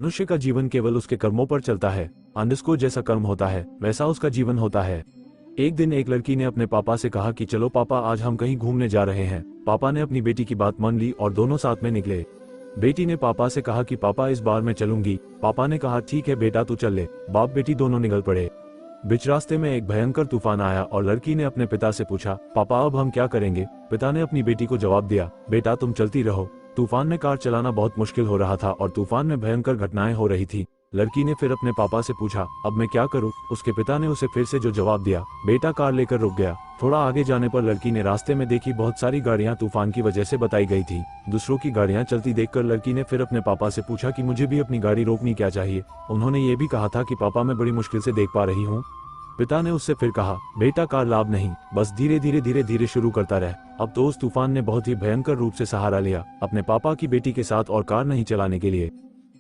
मनुष्य का जीवन केवल उसके कर्मों पर चलता है। अंधको जैसा कर्म होता है वैसा उसका जीवन होता है। एक दिन एक लड़की ने अपने पापा से कहा कि चलो पापा, आज हम कहीं घूमने जा रहे हैं। पापा ने अपनी बेटी की बात मान ली और दोनों साथ में निकले। बेटी ने पापा से कहा कि पापा, इस बार मैं चलूंगी। पापा ने कहा ठीक है बेटा, तू चल ले। बाप बेटी दोनों निकल पड़े। बीच रास्ते में एक भयंकर तूफान आया और लड़की ने अपने पिता से पूछा, पापा अब हम क्या करेंगे? पिता ने अपनी बेटी को जवाब दिया, बेटा तुम चलती रहो। तूफान में कार चलाना बहुत मुश्किल हो रहा था और तूफान में भयंकर घटनाएं हो रही थी। लड़की ने फिर अपने पापा से पूछा, अब मैं क्या करूं? उसके पिता ने उसे फिर से जो जवाब दिया, बेटा कार लेकर रुक गया। थोड़ा आगे जाने पर लड़की ने रास्ते में देखी बहुत सारी गाड़ियां तूफान की वजह से बताई गई थी। दूसरों की गाड़ियां चलती देखकर लड़की ने फिर अपने पापा से पूछा कि मुझे भी अपनी गाड़ी रोकनी क्या चाहिए? उन्होंने ये भी कहा था कि पापा, मैं बड़ी मुश्किल से देख पा रही हूँ। पिता ने उससे फिर कहा, बेटा कार लाभ नहीं, बस धीरे धीरे धीरे धीरे शुरू करता रह। अब तो उस तूफान ने बहुत ही भयंकर रूप से सहारा लिया अपने पापा की बेटी के साथ और कार नहीं चलाने के लिए।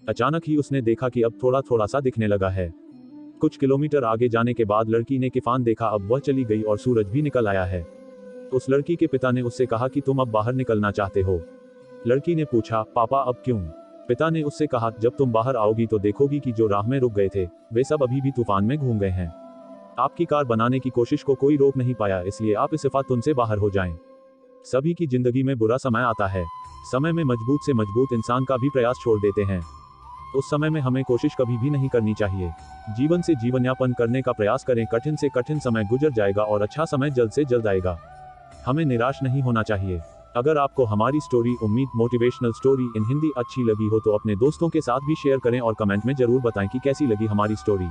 अचानक ही उसने देखा कि अब थोड़ा थोड़ा सा दिखने लगा है। कुछ किलोमीटर आगे जाने के बाद लड़की ने तूफान देखा, अब वह चली गई और सूरज भी निकल आया है। उस लड़की के पिता ने उससे कहा कि तुम अब बाहर निकलना चाहते हो? लड़की ने पूछा, पापा अब क्यों? पिता ने उससे कहा, जब तुम बाहर आओगी तो देखोगी कि जो राह में रुक गए थे वे सब अभी भी तूफान में घूम गए हैं। आपकी कार बनाने की कोशिश को कोई रोक नहीं पाया, इसलिए आप इस आफत से बाहर हो जाएं। सभी की जिंदगी में बुरा समय आता है। समय में मजबूत से मजबूत इंसान का भी प्रयास छोड़ देते हैं। उस समय में हमें कोशिश कभी भी नहीं करनी चाहिए। जीवन से जीवन यापन करने का प्रयास करें। कठिन से कठिन समय गुजर जाएगा और अच्छा समय जल्द से जल्द आएगा। हमें निराश नहीं होना चाहिए। अगर आपको हमारी स्टोरी उम्मीद मोटिवेशनल स्टोरी इन हिंदी अच्छी लगी हो तो अपने दोस्तों के साथ भी शेयर करें और कमेंट में जरूर बताएं कि कैसी लगी हमारी स्टोरी।